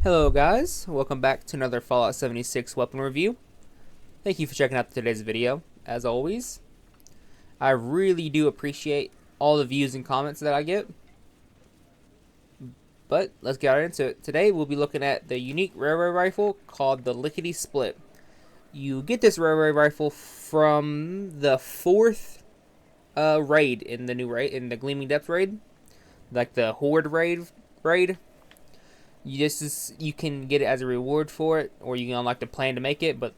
Hello guys, welcome back to another Fallout 76 weapon review. Thank you for checking out today's video, as always. I really do appreciate all the views and comments that I get. But let's get right into it. Today we'll be looking at the unique railway rifle called the Lickety-Split. You get this railway rifle from the 4th raid in the new raid, in the Gleaming Depths raid. Like the Horde raid. You can get it as a reward for it, or you can unlock the plan to make it, but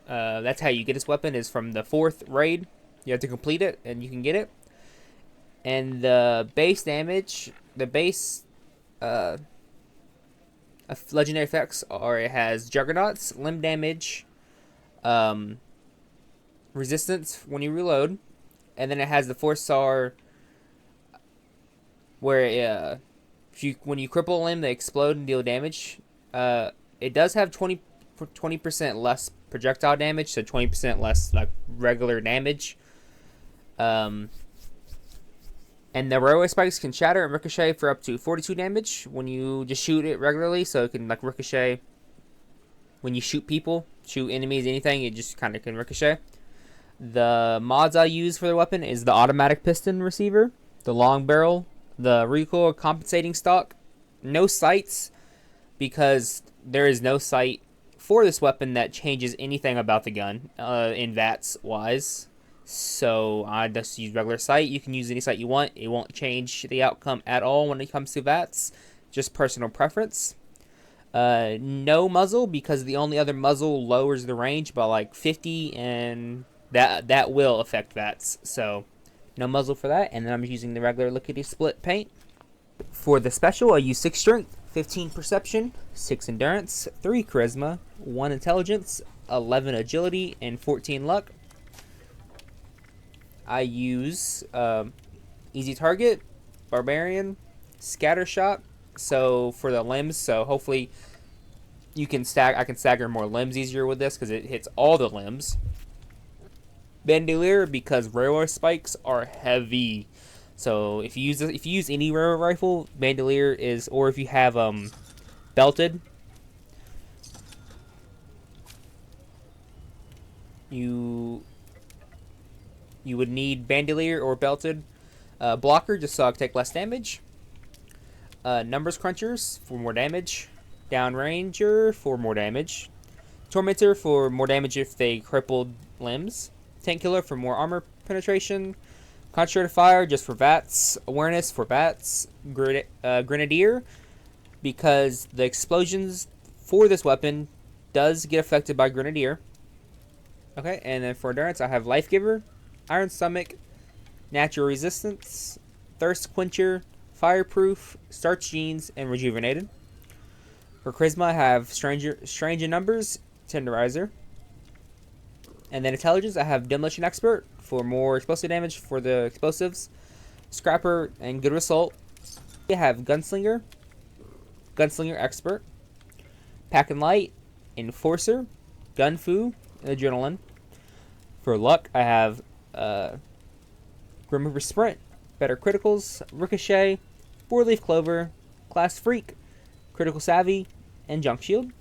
that's how you get this weapon, is from the 4th raid. You have to complete it, and you can get it. And the base damage, the base legendary effects are, it has Juggernauts, limb damage, resistance when you reload, and then it has the 4-star where when you cripple a limb, they explode and deal damage. It does have 20% less projectile damage, so 20% less like regular damage. And the railway spikes can shatter and ricochet for up to 42 damage when you just shoot it regularly. So it can like ricochet when you shoot people, shoot enemies, anything. It just kind of can ricochet. The mods I use for the weapon is the automatic piston receiver, the long barrel, the recoil compensating stock, no sights, because there is no sight for this weapon that changes anything about the gun in VATS wise. So I just use regular sight. You can use any sight you want. It won't change the outcome at all when it comes to VATS. Just personal preference. No muzzle, because the only other muzzle lowers the range by like 50, and that will affect VATS. So no muzzle for that, and then I'm using the regular Lickety-Split paint. For the special, I use 6 strength, 15 perception, 6 endurance, 3 charisma, 1 intelligence, 11 agility, and 14 luck. I use easy target, barbarian, scatter shot. So for the limbs, so hopefully I can stagger more limbs easier with this because it hits all the limbs. Bandolier, because railway spikes are heavy. So if you use any railway rifle, bandolier is, or if you have belted, you would need bandolier or belted. Blocker, just so I can take less damage. Numbers crunchers for more damage. Downranger for more damage. Tormentor for more damage if they crippled limbs. Tank Killer for more armor penetration. Concentrated Fire just for VATS. Awareness for VATS. Grenadier, because the explosions for this weapon does get affected by Grenadier. Okay, and then for Endurance, I have Life Giver, Iron Stomach, Natural Resistance, Thirst Quencher, Fireproof, Starch Jeans, and Rejuvenated. For Charisma, I have Strange in Numbers, Tenderizer. And then Intelligence, I have Demolition Expert for more explosive damage for the explosives. Scrapper and Good Result. I have Gunslinger, Gunslinger Expert. Pack and Light, Enforcer, Gunfu, and Adrenaline. For Luck, I have Grim Reaper Sprint, Better Criticals, Ricochet, 4-Leaf Clover, Class Freak, Critical Savvy, and Junk Shield.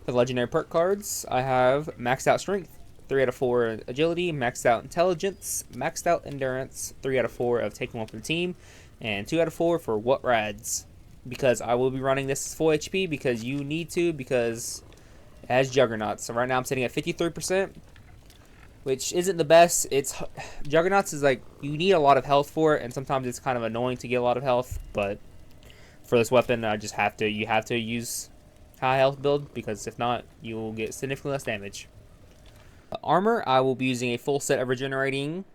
For the Legendary Perk cards, I have Maxed Out Strength, 3 out of 4 agility, maxed out intelligence, maxed out endurance, 3 out of 4 of taking one for the team, and 2 out of 4 for what rads. Because I will be running this as full HP, because you need to, because it has Juggernauts. So right now I'm sitting at 53%, which isn't the best. Juggernauts is like, you need a lot of health for it, and sometimes it's kind of annoying to get a lot of health, but for this weapon, you have to use high health build, because if not, you will get significantly less damage. Armor, I will be using a full set of regenerating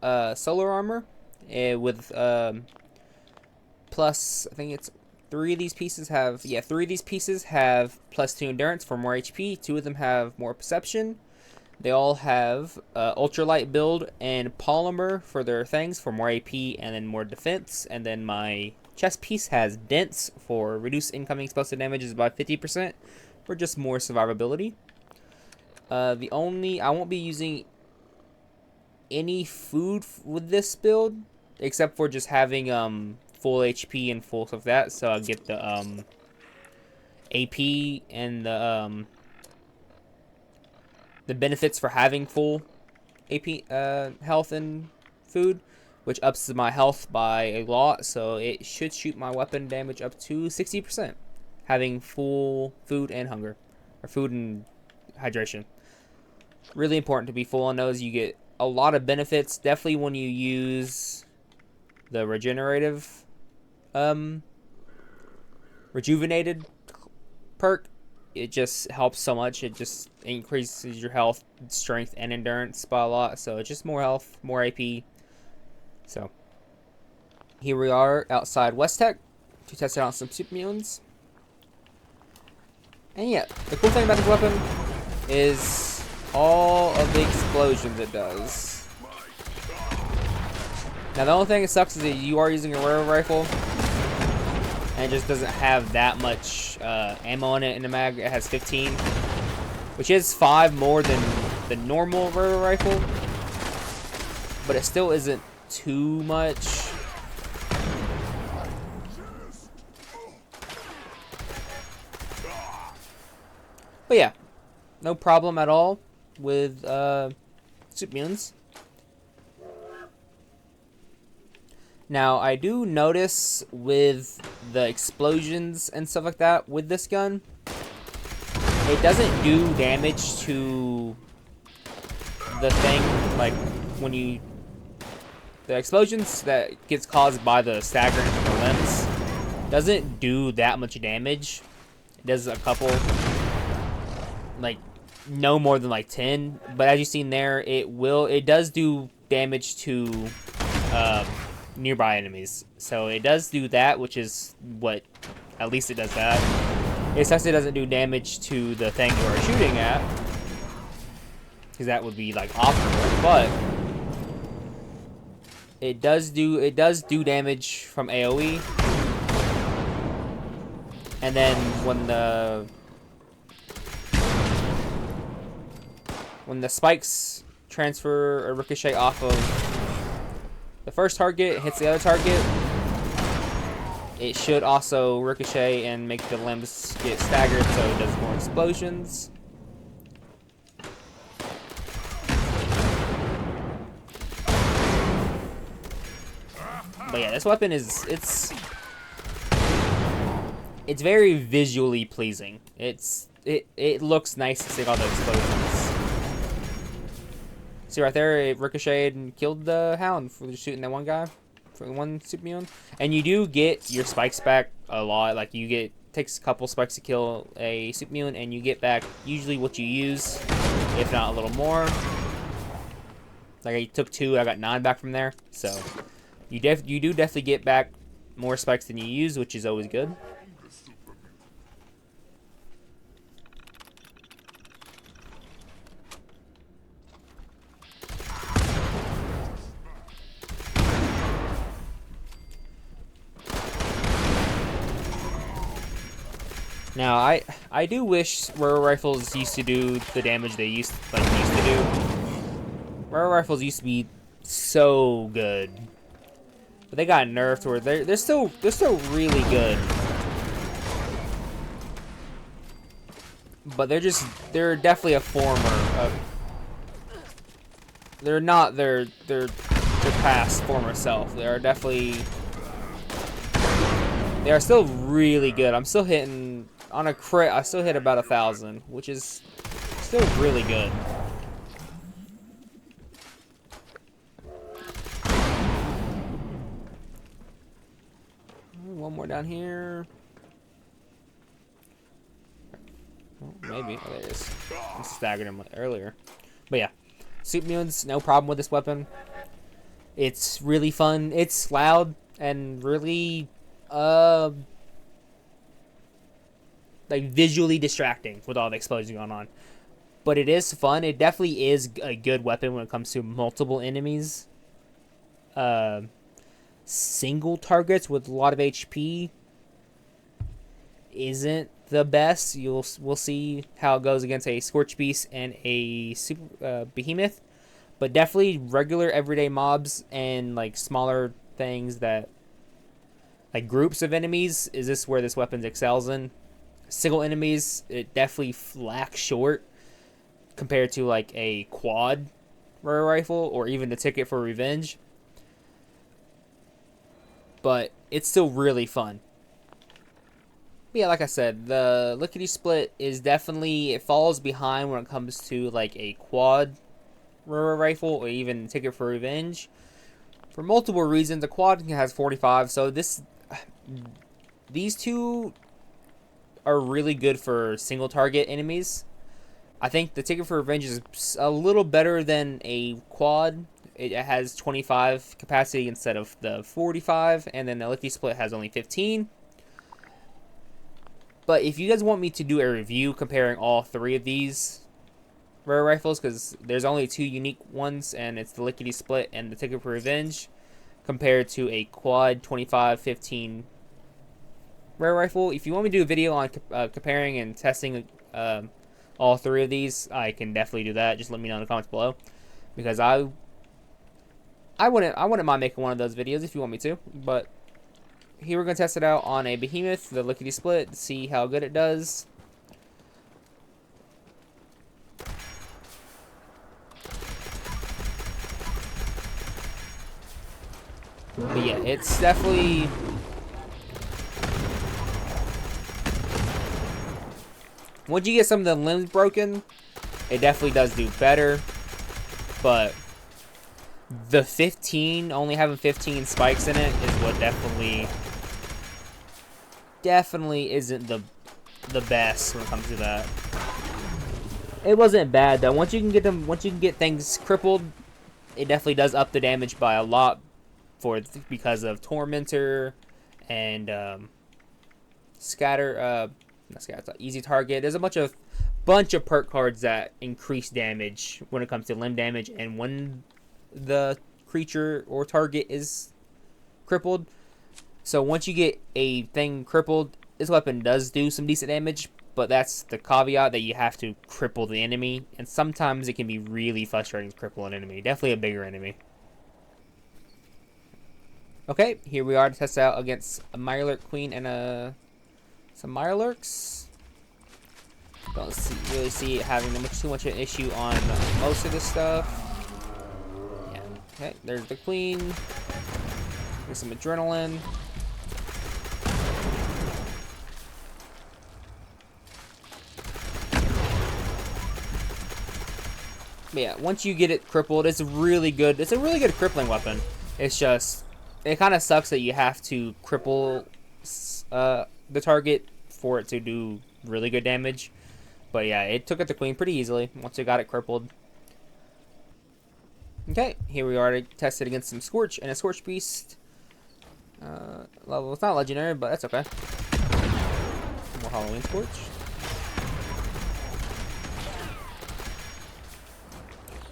solar armor with plus, I think it's 3 of these pieces have, yeah, 3 of these pieces have plus 2 endurance for more HP. 2 of them have more perception. They all have ultralight build and polymer for their things for more AP and then more defense. And then my chest piece has dense for reduce incoming explosive damages by 50% for just more survivability. I won't be using any food with this build, except for just having full HP and full stuff like that. So I'll get the AP and the benefits for having full AP health and food, which ups my health by a lot. So it should shoot my weapon damage up to 60%, having full food and hunger, or food and hydration. Really important to be full on those. You get a lot of benefits. Definitely when you use the regenerative, rejuvenated perk, it just helps so much. It just increases your health, strength, and endurance by a lot. So it's just more health, more AP. So here we are outside West Tech to test out some super mutants. And yeah, the cool thing about this weapon is all of the explosions it does. Now the only thing that sucks is that you are using a railroad rifle, and it just doesn't have that much ammo in it in the mag. It has 15, which is 5 more than the normal railroad rifle, but it still isn't too much. But yeah, no problem at all with super mutants. Now, I do notice with the explosions and stuff like that with this gun, it doesn't do damage to the thing, like when you... The explosions that gets caused by the staggering of the limbs doesn't do that much damage. It does a couple, like no more than like 10, but as you've seen there, it does do damage to nearby enemies. So it does do that, which is what, at least it does that. It sucks it doesn't do damage to the thing you are shooting at, because that would be like optimal, but it does do damage from AoE. And then when the spikes transfer or ricochet off of the first target, hits the other target, it should also ricochet and make the limbs get staggered, so it does more explosions. But yeah, this weapon is it's very visually pleasing. It looks nice to see all the explosions. See right there, it ricocheted and killed the Hound for just shooting that one guy, for one super mutant. And you do get your spikes back a lot. Like takes a couple spikes to kill a super mutant, and you get back usually what you use, if not a little more. Like I took 2, I got 9 back from there. So you do definitely get back more spikes than you use, which is always good. Now, I do wish railroad rifles used to do the damage they used to do. Railroad rifles used to be so good, but they got nerfed where they're still really good. But they're definitely a former of. They're not their past former self. They are definitely. They are still really good. I'm still hitting. On a crit, I still hit about 1,000, which is still really good. One more down here. Oh, maybe. Oh, there it is. I staggered him earlier. But yeah, super mutants, no problem with this weapon. It's really fun. It's loud and really like visually distracting with all the explosions going on, but it is fun. It definitely is a good weapon when it comes to multiple enemies. Single targets with a lot of HP isn't the best. We'll see how it goes against a Scorch Beast and a super behemoth, but definitely regular everyday mobs and like smaller things that like groups of enemies is this where this weapon excels in. single enemies, it definitely lacks short compared to like a quad rare rifle or even the Ticket for Revenge. But it's still really fun. But yeah, like I said, the Lickety-Split is definitely, it falls behind when it comes to like a quad rare rifle or even Ticket for Revenge for multiple reasons. The quad has 45, so these two are really good for single target enemies. I think the Ticket for Revenge is a little better than a quad. It has 25 capacity instead of the 45, and then the Lickety-Split has only 15. But if you guys want me to do a review comparing all three of these rare rifles, because there's only two unique ones, and it's the Lickety-Split and the Ticket for Revenge, compared to a quad 25-15 rare rifle. If you want me to do a video on comparing and testing all three of these, I can definitely do that. Just let me know in the comments below, because I wouldn't mind making one of those videos if you want me to. But here we're gonna test it out on a behemoth, the Lickety-Split, to see how good it does. But yeah, it's definitely, once you get some of the limbs broken, it definitely does do better. But the 15, only having 15 spikes in it is what definitely isn't the best when it comes to that. It wasn't bad though. Once you can get things crippled, it definitely does up the damage by a lot because of Tormentor and Scatter, not Scatter, it's not Easy Target. There's a bunch of perk cards that increase damage when it comes to limb damage and when the creature or target is crippled. So once you get a thing crippled, this weapon does do some decent damage, but that's the caveat, that you have to cripple the enemy, and sometimes it can be really frustrating to cripple an enemy, definitely a bigger enemy. Okay, here we are to test out against a Mirelurk Queen and some Mirelurks. Don't really see it having too much of an issue on most of this stuff. Yeah, okay, there's the Queen. There's some adrenaline. But yeah, once you get it crippled, it's really good. It's a really good crippling weapon. It's just, it kind of sucks that you have to cripple the target for it to do really good damage. But yeah, it took out the Queen pretty easily once it got it crippled. Okay, here we are to test it against some Scorch and a Scorch Beast. Level, it's not legendary, but that's okay. More Halloween Scorch.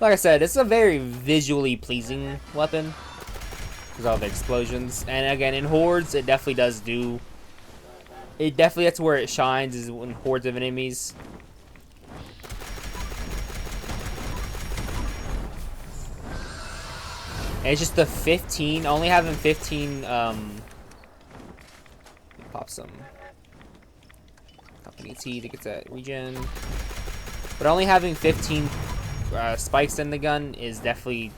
Like I said, it's a very visually pleasing weapon because of all the explosions. And again, in hordes, it definitely does do. It definitely, that's where it shines, is in hordes of enemies. And it's just the 15, only having 15, pop some company T to get that regen. But only having 15 spikes in the gun is definitely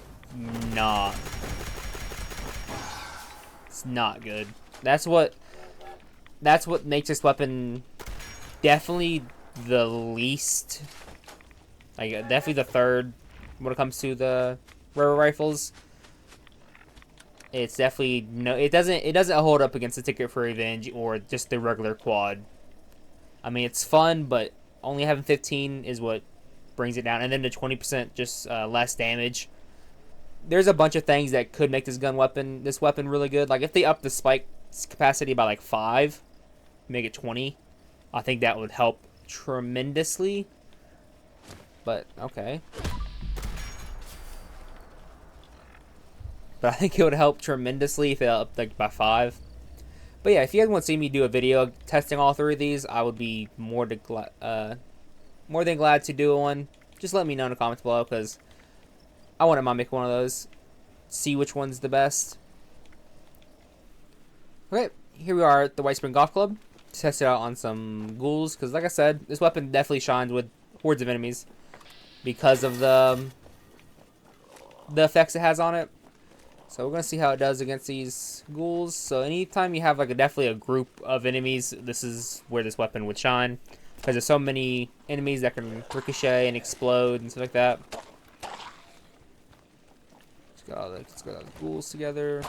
not, it's not good. That's what makes this weapon definitely the least, like definitely the third when it comes to the rare rifles. It's definitely it doesn't hold up against the Ticket for Revenge or just the regular quad. I mean, it's fun, but only having 15 is what brings it down, and then the 20% just less damage. There's a bunch of things that could make this weapon really good. Like if they up the spike capacity by like 5, make it 20, I think that would help tremendously. But okay. But I think it would help tremendously if it upped like by 5. But yeah, if you guys want to see me do a video testing all three of these, I would be more than glad to do one. Just let me know in the comments below, because I wouldn't mind making one of those. See which one's the best. Okay, here we are at the White Spring Golf Club. test it out on some ghouls, because like I said, this weapon definitely shines with hordes of enemies because of the effects it has on it. So we're gonna see how it does against these ghouls. So anytime you have like definitely a group of enemies, this is where this weapon would shine, because there's so many enemies that can ricochet and explode and stuff like that. Let's get all the ghouls together.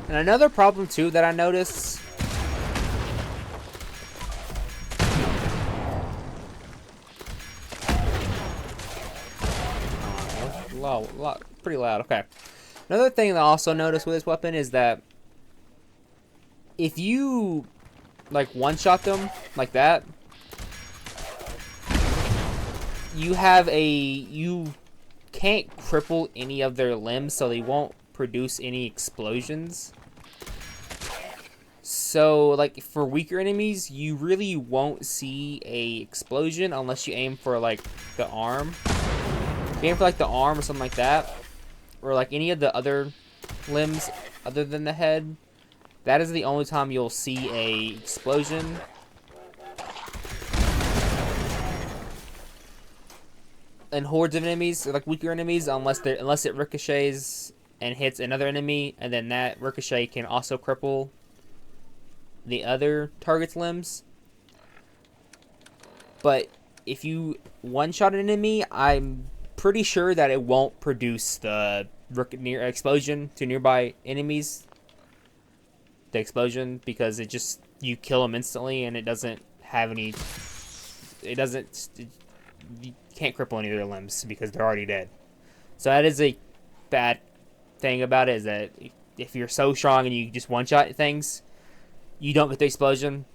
And another problem too that I noticed, pretty loud. Okay. Another thing that I also noticed with this weapon is that if you like one-shot them like that, you can't cripple any of their limbs, so they won't produce any explosions. So like for weaker enemies, you really won't see a explosion unless you aim for like the arm. If you aim for like the arm or something like that, or like any of the other limbs other than the head, that is the only time you'll see a explosion. And hordes of enemies, like weaker enemies, unless it ricochets and hits another enemy, and then that ricochet can also cripple the other target's limbs. But if you one-shot an enemy, I'm pretty sure that it won't produce the explosion to nearby enemies. The explosion, because it just, you kill them instantly, and it doesn't have any. You can't cripple any of their limbs because they're already dead. So that is a bad thing about it, is that if you're so strong and you just one-shot things, you don't get the explosion.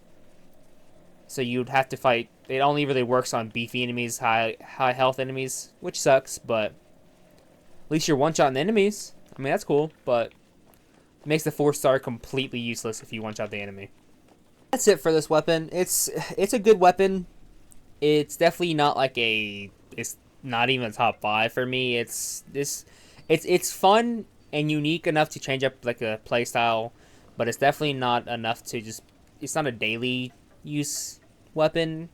So you'd have to fight. It only really works on beefy enemies, high health enemies, which sucks, but at least you're one-shotting the enemies. I mean, that's cool, but it makes the 4-star completely useless if you one-shot the enemy. That's it for this weapon. It's a good weapon. It's definitely not like it's not even a top 5 for me. It's fun and unique enough to change up like a play style, but it's definitely not enough to just, it's not a daily use weapon.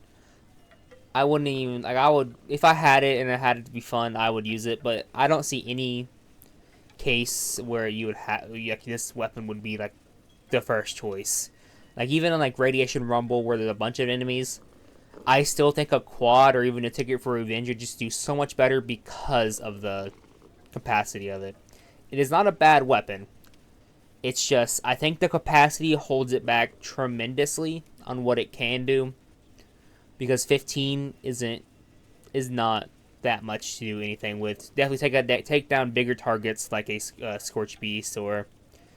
I wouldn't even, like, I would, if I had it and it had it to be fun, I would use it, but I don't see any case where you would have, like, this weapon would be like the first choice. Like even in like Radiation Rumble where there's a bunch of enemies, I still think a quad or even a Ticket for Revenge would just do so much better because of the capacity of it. It is not a bad weapon. It's just, I think the capacity holds it back tremendously on what it can do, because 15 is not that much to do anything with. Definitely take down bigger targets like a Scorch Beast or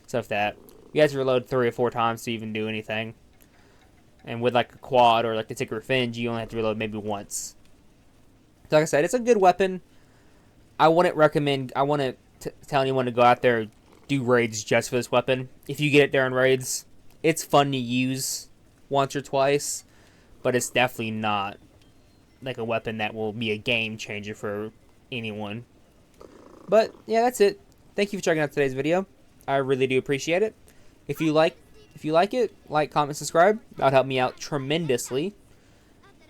stuff that you have to reload 3 or 4 times to even do anything. And with like a quad or like a Ticket Revenge, you only have to reload maybe once. So like I said, it's a good weapon. I wouldn't tell anyone to go out there and do raids just for this weapon. If you get it there in raids, it's fun to use once or twice, but it's definitely not like a weapon that will be a game changer for anyone. But yeah, that's it. Thank you for checking out today's video. I really do appreciate it. If you like it, like, comment, subscribe. That would help me out tremendously.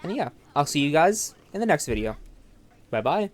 And yeah, I'll see you guys in the next video. Bye bye.